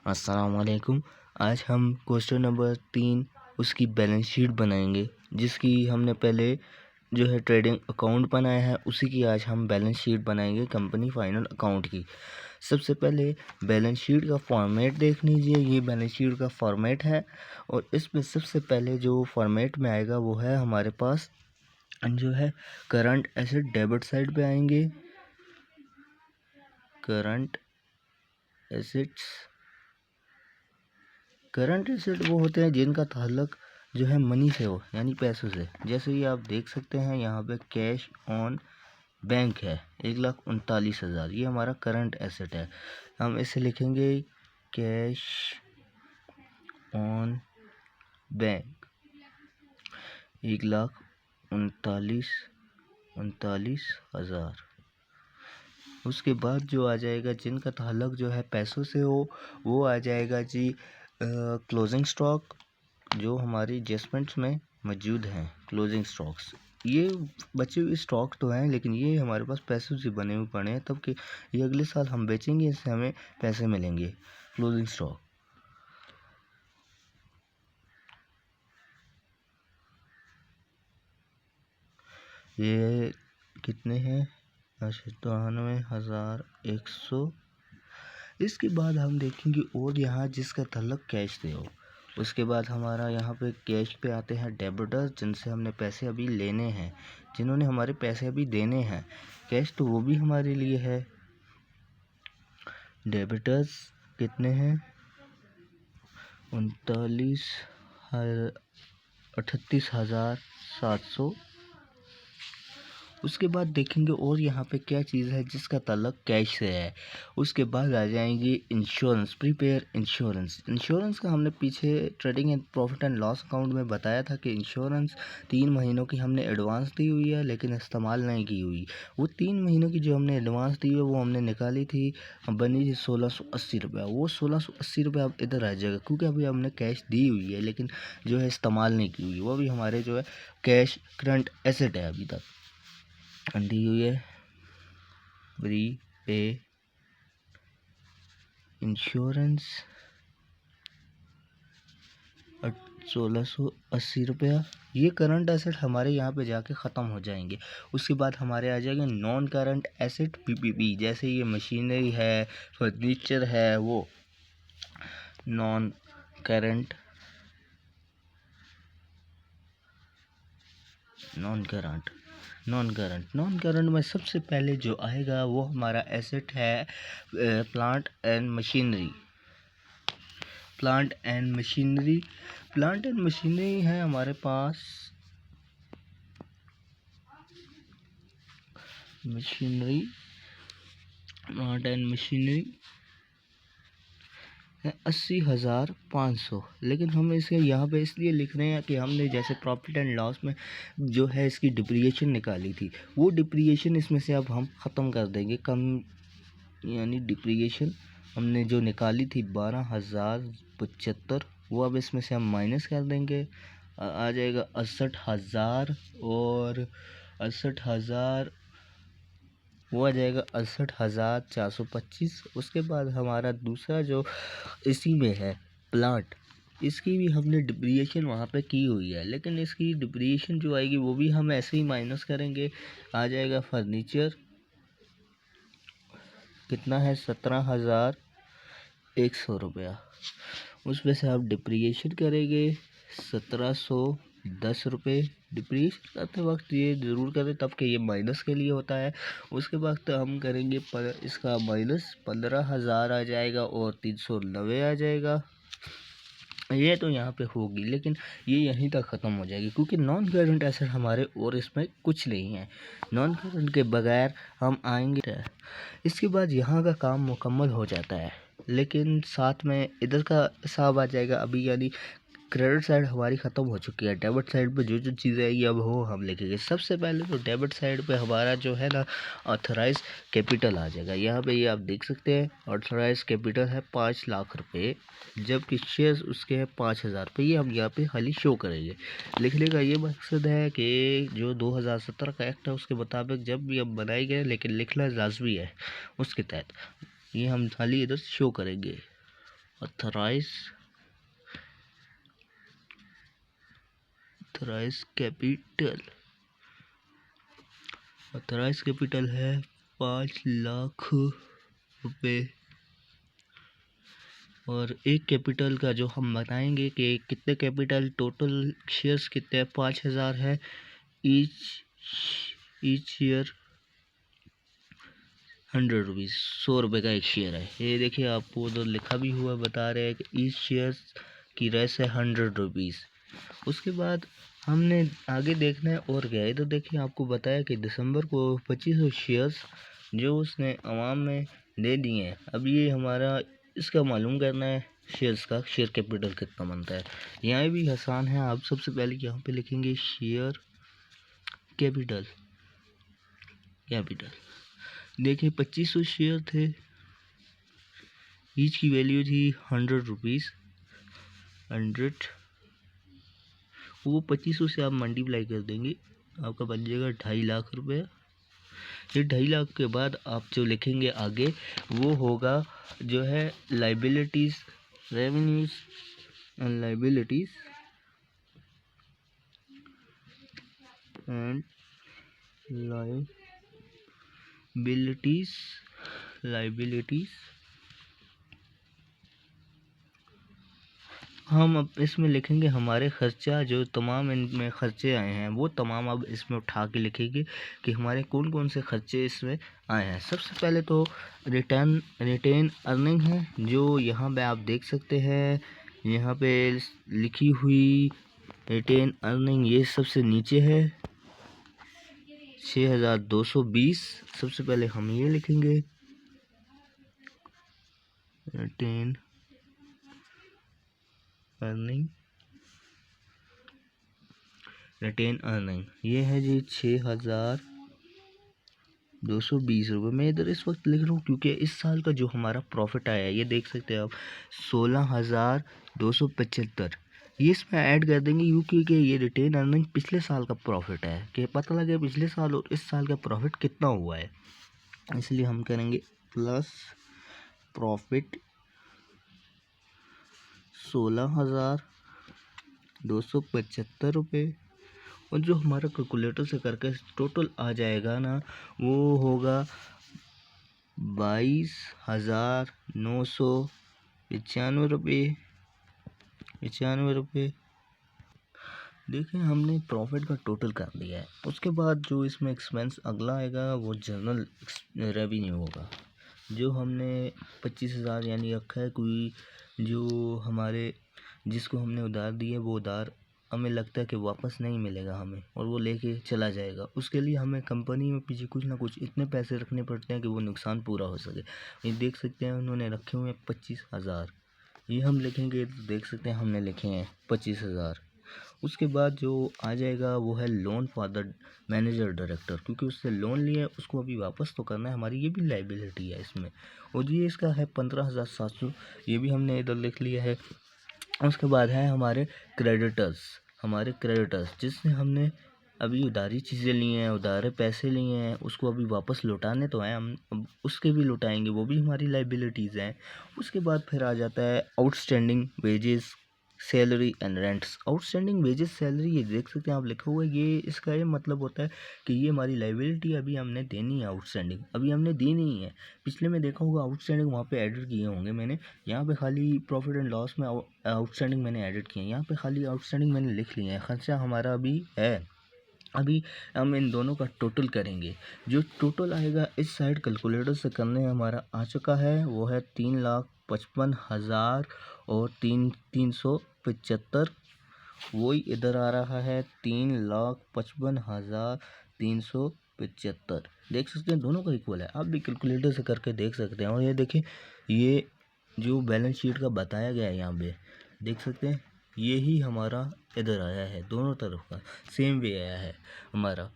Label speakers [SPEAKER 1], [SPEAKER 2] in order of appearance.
[SPEAKER 1] अस्सलाम वालेकुम। आज हम क्वेश्चन नंबर 3 उसकी बैलेंस शीट बनाएंगे, जिसकी हमने पहले जो है ट्रेडिंग अकाउंट बनाया है, उसी की आज हम बैलेंस शीट बनाएंगे कंपनी फाइनल अकाउंट की। सबसे पहले बैलेंस शीट का फॉर्मेट देख लीजिए। ये बैलेंस शीट का फॉर्मेट है और इसमें सबसे पहले जो फॉर्मेट में आएगा वो है हमारे पास जो है करंट एसेट डेबिट साइड पे आएंगे। करंट एसेट वो होते हैं जिनका ताल्लुक जो है मनी से हो, यानी पैसों से। जैसे ही आप देख सकते हैं यहाँ पे कैश ऑन बैंक है 1,39,000, ये हमारा करंट एसेट है। हम इसे लिखेंगे कैश ऑन बैंक 1,39,000। उसके बाद जो आ जाएगा जिनका ताल्लुक जो है पैसों से हो, वो आ जाएगा जी क्लोजिंग स्टॉक, जो हमारी एडजस्टमेंट्स में मौजूद हैं। क्लोजिंग स्टॉक्स ये बचे हुए स्टॉक तो हैं, लेकिन ये हमारे पास पैसों से बने हुए पड़े हैं, तब कि ये अगले साल हम बेचेंगे, इससे हमें पैसे मिलेंगे। क्लोजिंग स्टॉक ये कितने हैं? 92,100। इसके बाद हम देखेंगे और यहाँ जिसका ताल्लुक कैश से हो। उसके बाद हमारा यहाँ पे कैश पे आते हैं डेबिटर्स, जिनसे हमने पैसे अभी लेने हैं, जिन्होंने हमारे पैसे अभी देने हैं। कैश तो वो भी हमारे लिए है। डेबिटर्स कितने हैं? 38,700। उसके बाद देखेंगे और यहाँ पे क्या चीज़ है जिसका ताल्लुक कैश से है। उसके बाद आ जाएंगे इंश्योरेंस, प्रीपेयर इंश्योरेंस का हमने पीछे trading and profit and loss account में बताया था कि इंश्योरेंस 3 महीनों की हमने एडवांस दी हुई है, लेकिन इस्तेमाल नहीं की हुई। वो 3 महीनों की जो हमने एडवांस दी है वो हमने निकाली थी, बनी थी 1680 रुपये। वो 1680 रुपये अब इधर आ जाएगा, क्योंकि अभी हमने कैश दी हुई है लेकिन जो है इस्तेमाल नहीं की हुई। वो भी हमारे जो है कैश करंट एसेट है, अभी तक दी हुई है। प्रीपे इंश्योरेंस 1680 रुपया। ये करंट एसेट हमारे यहाँ पे जाके ख़त्म हो जाएंगे। उसके बाद हमारे आ जाएंगे नॉन करंट एसेट पीपीपी, जैसे ये मशीनरी है, फर्नीचर है, वो नॉन करंट नॉन करंट में सबसे पहले जो आएगा वो हमारा एसेट है प्लांट एंड मशीनरी है हमारे पास। प्लांट एंड मशीनरी है 80,500। लेकिन हम इसे यहाँ पे इसलिए लिख रहे हैं कि हमने जैसे प्रॉफिट एंड लॉस में जो है इसकी डिप्रिएशन निकाली थी, वो डिप्रिएशन इसमें से अब हम ख़त्म कर देंगे। कम यानी डिप्रिएशन हमने जो निकाली थी 12,075, वो अब इसमें से हम माइनस कर देंगे। आ जाएगा 68,000 और 68,000, वो आ जाएगा 68,425। उसके बाद हमारा दूसरा जो इसी में है प्लांट, इसकी भी हमने डिप्रिएशन वहाँ पे की हुई है, लेकिन इसकी डिप्रिएशन जो आएगी वो भी हम ऐसे ही माइनस करेंगे। आ जाएगा फर्नीचर, कितना है? 17,100 रुपया। उसमें से आप डिप्रिएशन करेंगे 1,710 रुपये। डिप्रिएशन करते वक्त ये ज़रूर करें, तब कि ये माइनस के लिए होता है। उसके बाद हम करेंगे इसका माइनस 15,000 आ जाएगा और 390 आ जाएगा। ये तो यहाँ पे होगी, लेकिन ये यहीं तक ख़त्म हो जाएगी, क्योंकि नॉन करंट एसेट हमारे और इसमें कुछ नहीं है। नॉन करंट के बगैर हम आएंगे। इसके बाद यहाँ का काम मुकम्मल हो जाता है, लेकिन साथ में इधर का हिसाब आ जाएगा अभी। यानी क्रेडिट साइड हमारी ख़त्म हो चुकी है। डेबिट साइड पे जो जो चीज़ें आएगी अब वो हम लिखेंगे। सबसे पहले तो डेबिट साइड पे हमारा जो है ना ऑथराइज कैपिटल आ जाएगा। यहाँ पे ये आप देख सकते हैं ऑथराइज कैपिटल है 5 लाख रुपए, जबकि शेयर्स उसके हैं 5,000 रुपये। ये हम यहाँ पे खाली शो करेंगे। लिखने का ये मकसद है कि जो 2017 का एक्ट है उसके मुताबिक जब भी हम बनाए गए, लेकिन लिखना लाजमी है उसके तहत, ये हम खाली इधर शो करेंगे। ऑथराइज कैपिटल है 5 लाख रुपए। और एक कैपिटल का जो हम बताएंगे कि कितने कैपिटल टोटल शेयर्स कितने 5000 है। ईच शेयर 100 रुपीज़, 100 रुपये का एक शेयर है। ये देखिए आपको उधर लिखा भी हुआ बता रहे हैं कि ईच शेयर की रेस है 100 रुपीज़। उसके बाद हमने आगे देखना है और क्या है, तो देखिए आपको बताया कि दिसंबर को 2500 शेयर्स जो उसने अवाम में दे दिए हैं। अब ये हमारा इसका मालूम करना है शेयर्स का, शेयर कैपिटल कितना बनता है। यहाँ भी आसान है, आप सबसे पहले यहाँ पे लिखेंगे शेयर कैपिटल। देखिए 2500 शेयर थे, ईच की वैल्यू थी 100 रुपीज़। 100 वो 2500 से आप मल्टीप्लाई कर देंगे, आपका बन जाएगा 2.5 लाख रुपए। ये 2.5 लाख के बाद आप जो लिखेंगे आगे वो होगा जो है लाइबिलिटीज़, रेवेन्यूज एंड लाइबिलिटीज़ हम अब इसमें लिखेंगे हमारे खर्चा, जो तमाम इनमें खर्चे आए हैं वो तमाम अब इसमें उठा के लिखेंगे कि हमारे कौन कौन से खर्चे इसमें आए हैं। सबसे पहले तो रिटेन अर्निंग है, जो यहाँ पे आप देख सकते हैं, यहाँ पे लिखी हुई रिटेन अर्निंग ये सबसे नीचे है 6220। सबसे पहले हम ये लिखेंगे रिटेन अर्निंग ये है जी 6220 रुपये। मैं इधर इस वक्त लिख रहा हूँ क्योंकि इस साल का जो हमारा प्रॉफिट आया है ये देख सकते हैं आप 16,275। ये इसमें ऐड कर देंगे क्योंकि ये रिटेन अर्निंग पिछले साल का प्रॉफिट है, कि पता लगे पिछले साल और इस साल का प्रॉफिट कितना हुआ है, इसलिए हम करेंगे प्लस प्रॉफिट 16,275 रुपये। और जो हमारा कैलकुलेटर से करके टोटल आ जाएगा ना वो होगा 22,995 रुपये। देखिए हमने प्रॉफिट का टोटल कर दिया है। उसके बाद जो इसमें एक्सपेंस अगला आएगा वो जनरल रेवेन्यू होगा, जो हमने 25,000 यानी रखा है। कोई जो हमारे जिसको हमने उधार दिए वो उधार हमें लगता है कि वापस नहीं मिलेगा हमें और वो लेके चला जाएगा, उसके लिए हमें कंपनी में पीछे कुछ ना कुछ इतने पैसे रखने पड़ते हैं कि वो नुकसान पूरा हो सके। ये देख सकते हैं उन्होंने रखे हुए हैं 25,000, ये हम लिखेंगे तो देख सकते हैं हमने लिखे हैं 25,000। उसके बाद जो आ जाएगा वो है loan for the manager director, क्योंकि उससे लोन लिया उसको अभी वापस तो करना है, हमारी ये भी लाइबिलिटी है इसमें। और ये इसका है 15,700, ये भी हमने इधर लिख लिया है। उसके बाद है हमारे क्रेडिटर्स जिससे हमने अभी उधारी चीज़ें ली हैं, उधारे पैसे लिए हैं, उसको अभी वापस लौटाने तो हैं, हम अब उसके भी लौटाएंगे, वो भी हमारी लाइबिलिटीज़ हैं। उसके बाद फिर आ जाता है outstanding wages, salary and rents. Outstanding wages salary ये देख सकते हैं आप लिखा हुआ है, ये इसका ये मतलब होता है कि ये हमारी लाइबिलिटी अभी हमने देनी है, आउटस्टैंडिंग अभी हमने दी नहीं है। पिछले में देखा होगा आउटस्टैंडिंग वहाँ पे एडिट किए होंगे मैंने, यहाँ पे खाली प्रॉफिट एंड लॉस में आउटस्टैंडिंग मैंने एडिट किए हैं, यहाँ पे खाली आउटस्टैंडिंग मैंने लिख लिया है। खर्चा हमारा अभी है, अभी हम इन दोनों का टोटल करेंगे। जो टोटल आएगा इस साइड कैलकुलेटर से करने हमारा आ चुका है वो है 3,55,000 और 375। वही इधर आ रहा है 3,55,375। देख सकते हैं दोनों का इक्वल है, आप भी कैलकुलेटर से करके देख सकते हैं। और ये देखिए ये जो बैलेंस शीट का बताया गया है यहाँ पे देख सकते हैं, ये ही हमारा इधर आया है, दोनों तरफ का सेम वे आया है हमारा।